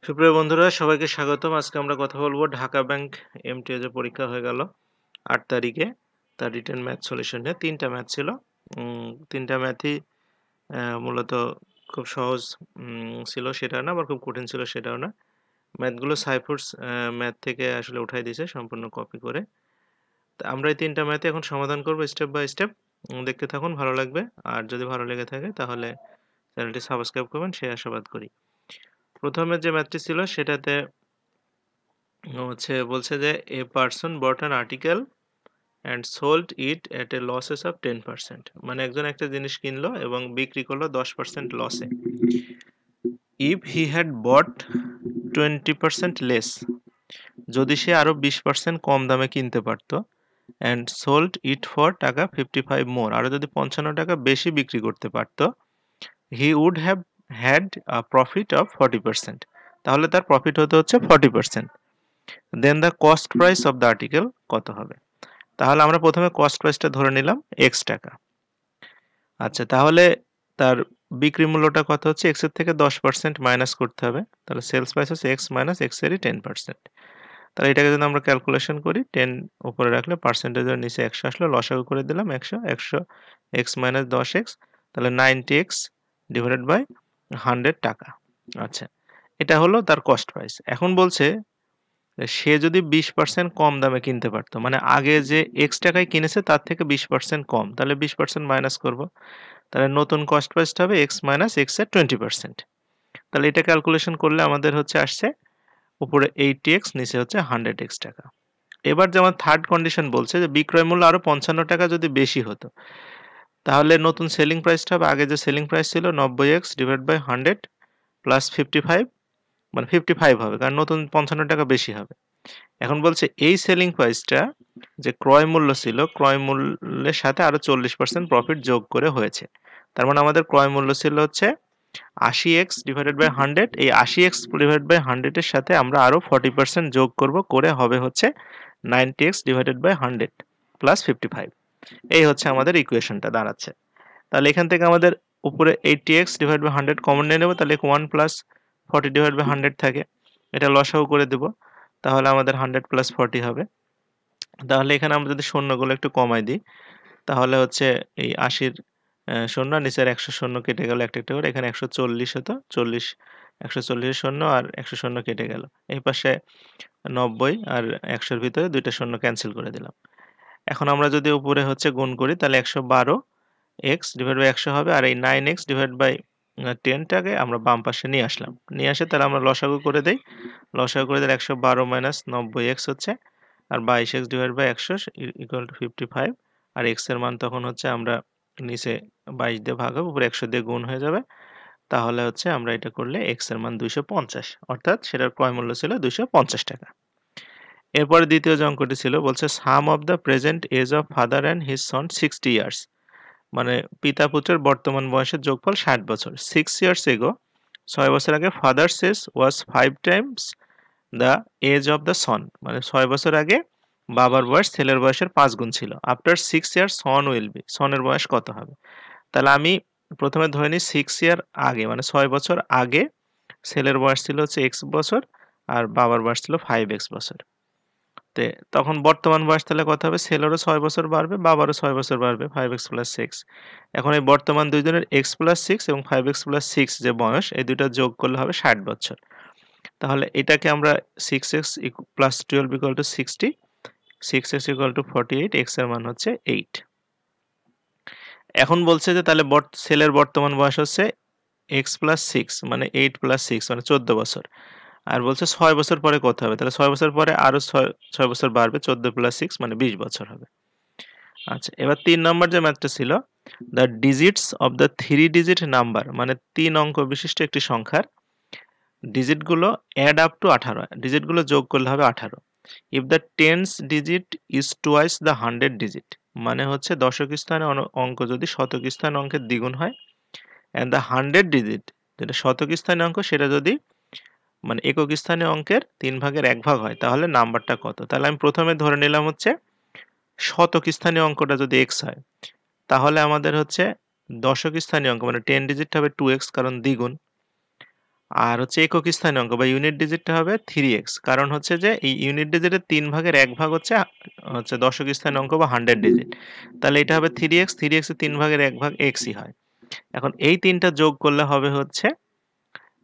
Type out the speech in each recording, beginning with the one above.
সুপ্রিয় বন্ধুরা, সবাইকে স্বাগতম। আজকে আমরা কথা বলবো ঢাকা ব্যাংক এমটিএস এর পরীক্ষা হয়ে গেল ৮ তারিখে। তার রিটেন ম্যাথ সলিউশন নিয়ে ৩টা ম্যাথ ছিল। ৩টা ম্যাথই মূলত খুব সহজ ছিল সেটা না, আবার খুব কঠিন ছিল সেটাও না। ম্যাথগুলো সাইফুরস ম্যাথ থেকে আসলে উঠাই দিয়েছে সম্পূর্ণ কপি করে। তা আমরা এই ৩টা ম্যাথই এখন সমাধান করব স্টেপ বাই স্টেপ। দেখতে থাকুন, ভালো লাগবে। আর যদি ভালো লেগে থাকে তাহলে চ্যানেলটি সাবস্ক্রাইব করবেন, সেই আশাবাদ করি। প্রথমে যে ম্যাথটি ছিল সেটাতে বলছে যে a person bot an article and sold it at A losses of 10%। মানে একজন একটা জিনিস কিনলো এবং বিক্রি করলো 10% লসে। If he had bought 20% less, যদি সে আরো 20% কম দামে কিনতে পারতো, অ্যান্ড সোল্ড ইট ফর টাকা 55 মোর, আরো যদি 55 টাকা বেশি বিক্রি করতে পারতো, he would have had a profit of 40%, তাহলে তার প্রফিট হতে হচ্ছে 40%। Then the cost price of the article কত হবে? তাহলে আমরা প্রথমে কস্ট প্রাইসটা ধরে নিলাম এক্স টাকা। আচ্ছা, তাহলে তার বিক্রি মূল্যটা কত হচ্ছে? এক্স এর থেকে 10% মাইনাস করতে হবে। তাহলে সেলস প্রাইস হচ্ছে এক্স মাইনাস এক্স এরই 10%। তাহলে এটাকে যদি আমরা ক্যালকুলেশন করি, 10 উপরে রাখলে পার্সেন্টেজের নিচে 100 আসলো, লসাগু করে দিলাম 100 এক্স মাইনাস 10x, তাহলে 90x ডিভাইডেড বাই 100 টাকা। আচ্ছা, এটা হলো তার কস্ট প্রাইস। এখন বলছে সে যদি 20% কম দামে কিনতে পারতো, মানে আগে যে এক্স টাকায় কিনেছে তার থেকে 20% কম, তাহলে 20% মাইনাস করব। তাহলে নতুন কস্ট প্রাইসটা হবে এক্স মাইনাস এক্স এর 20%। তাহলে এটা ক্যালকুলেশন করলে আমাদের আসছে উপরে 80x, নিচে হচ্ছে 100x টাকা। এবার যেমন থার্ড কন্ডিশন বলছে যে বিক্রয় মূল্য আরো 55 টাকা যদি বেশি হতো, তাহলে নতুন সেলিং প্রাইসটা হবে আগে যে সেলিং প্রাইস ছিল 90x ডিভাইড বাই 100 প্লাস 55, মানে 55 হবে, কারণ নতুন 55 টাকা বেশি হবে। এখন বলছে এই সেলিং প্রাইসটা যে ক্রয় মূল্য ছিল, ক্রয় মূল্যের সাথে আরো 40% প্রফিট যোগ করে হয়েছে। তার মানে আমাদের ক্রয় মূল্য ছিল 80x ডিভাইডেড বাই 100, এই 80x ডিভাইডেড বাই 100 এর সাথে আমরা আরো 40% যোগ করব, করে হবে 90x ডিভাইডেড বাই 100 প্লাস 55। এই আমাদের ইকুয়েশনটা দাঁড়াচ্ছে। তাহলে এখান থেকে আমাদের উপরে 80x ডিভাইড বাই 100 কমন নিয়ে নেব, তাহলে 1 প্লাস 40 ডিভাইড বাই 100 থাকে, এটা লসাগু করে দেব, তাহলে আমাদের 100 প্লাস 40 হবে। তাহলে এখানে আমরা যদি শূন্যগুলো একটু কমাই দিই, তাহলে এই 80-র শূন্য, নিচের 100 শূন্য কেটে গেল একটা একটা করে, এখানে 140 হতো, 40 140 এর শূন্য আর 100 শূন্য কেটে গেল। এই পাশে 90 আর 100-র ভিতরে দুইটা শূন্য ক্যান্সেল করে দিলাম। এখন আমরা যদি উপরে গুণ করি, তাহলে 112 x ডিভাইড বাই 100 হবে, আর এই 9x ডিভাইড বাই 10 টাকে আমরা বাম পাশে নিয়ে আসলাম। নিয়ে আসে তাহলে আমরা লসাগু করে দেই। লসাগু করে দিলে 112 মাইনাস 90x হচ্ছে, আর 22x divide by 100 equal to 55। আর x এর মান তখন আমরা নিচে 22 দিয়ে ভাগ হবে, উপরে 100 দিয়ে গুণ হয়ে যাবে। তাহলে আমরা এটা করলে x এর মান 250, অর্থাৎ সেটার ক্রয় মূল্য ছিল 250 টাকা। এরপরে দ্বিতীয় যে অঙ্কটি ছিল, বলছে sum of the present age of father and his son 60 years, মানে পিতা পুত্রের বর্তমান বয়সের যোগফল 60 বছর। 6 ইয়ার্স এগো, 6 বছর আগে, father's age was 5 times the age of the son, মানে 6 বছর আগে বাবার বয়স ছেলের বয়সের 5 গুণ ছিল। After 6 years Son will be, সনের বয়স কত হবে? তাহলে আমি প্রথমে ধরে নিই 6 ইয়ার আগে, মানে 6 বছর আগে ছেলের বয়স ছিল x বছর, আর বাবার বয়স ছিল 5x বছর। তখন বর্তমান বয়স তাহলে কত হবে? ছেলেরও 6 বছর বাড়বে, বাবারও 6 বছর বাড়বে, 5x প্লাস 6। এখন এই বর্তমান দুইজনের x প্লাস 6 এবং 5x প্লাস 6 যে বয়স, এই দুইটা যোগ করলে হবে 60 বছর। তাহলে এটাকে আমরা 6x plus 12 equal to 60, 6x equal to 48, x এর মান 8। এখন বলছে যে তাহলে ছেলের বর্তমান বয়স x প্লাস 6, মানে 8 প্লাস 6, মানে 14 বছর। আর বলছে 6 বছর পরে কত হবে? তাহলে 6 বছর পরে আরো 6 বছর বাড়বে, 14 প্লাস 6 মানে 20 বছর হবে। আচ্ছা, এবার 3 নম্বর যে ম্যাথটা ছিল, the digits of the 3 digit number, মানে 3 অঙ্ক বিশিষ্ট একটি সংখ্যার ডিজিটগুলো অ্যাড আপ টু 18, ডিজিটগুলো যোগ করলে হবে 18। If the tense digit is twice the 100 digit, মানে দশক স্থানে অঙ্ক যদি শতক স্থানে অঙ্কের দ্বিগুণ হয়, এন্ড দ্য 100 ডিজিট, যেটা শতক স্থানীয় অঙ্ক, সেটা যদি মানে একক স্থানীয় অঙ্কের 3 ভাগের 1 ভাগ হয়, তাহলে নাম্বারটা কত? তাহলে আমি প্রথমে ধরে নিলাম শতক স্থানীয় অঙ্কটা যদি x হয়, তাহলে আমাদের দশক স্থানীয় অঙ্ক মানে 10 ডিজিট হবে 2x, কারণ দ্বিগুণ। আর হচ্ছে একক স্থানীয় অঙ্ক বা ইউনিট ডিজিটটা হবে 3x, কারণ হচ্ছে যে এই ইউনিট ডিজিটের 3 ভাগের 1 ভাগ হচ্ছে দশক স্থানীয় অঙ্ক বা 100 ডিজিট। তাহলে এটা হবে 3x, 3x এর 3 ভাগের 1 ভাগ xই হয়। এখন এই তিনটা যোগ করলে হবে হচ্ছে,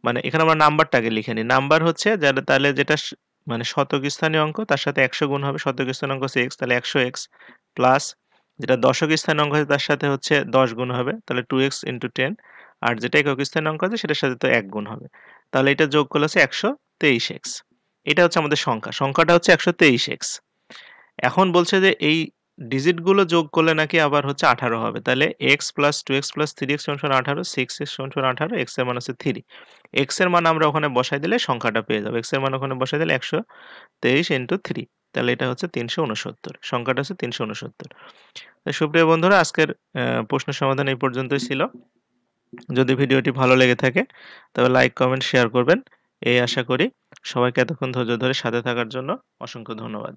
মানে এখানে আমরা নাম্বারটাকে লিখে নিই। নাম্বার হচ্ছে তাহলে যেটা মানে শতক স্থানীয় অঙ্ক তার সাথে 100 গুণ হবে, শতক স্থানীয় অঙ্ক হচ্ছে x, তাহলে 100x প্লাস যেটা দশক স্থানীয় অঙ্ক আছে তার সাথে হচ্ছে 10 গুণ হবে, তাহলে 2x into 10, আর যেটা একক স্থানীয় অঙ্ক আছে সেটার সাথে তো 1 গুণ হবে, তাহলে এটা যোগ করলে হচ্ছে 123x। এটা হচ্ছে আমাদের সংখ্যাটা হচ্ছে 123x। এখন বলছে যে এই ডিজিট গুলো যোগ করলে নাকি আবার হচ্ছে 18 হবে, তাহলে x plus 2x plus 3x সমান 18, 6x সমান 18, x এর মান হচ্ছে 3। x এর মান আমরা ওখানে বসাই দিলে সংখ্যাটা পেয়ে যাবো, x এর মান ওখানে বসাই দিলে 123 ইন্টু 3, তাহলে এটা হচ্ছে 369, সংখ্যাটা হচ্ছে 369। সুপ্রিয় বন্ধুরা, আজকের প্রশ্ন সমাধান এই পর্যন্তই ছিল। যদি ভিডিওটি ভালো লেগে থাকে তবে লাইক, কমেন্ট, শেয়ার করবেন এই আশা করি। সবাইকে এতক্ষণ ধৈর্য ধরে সাথে থাকার জন্য অসংখ্য ধন্যবাদ।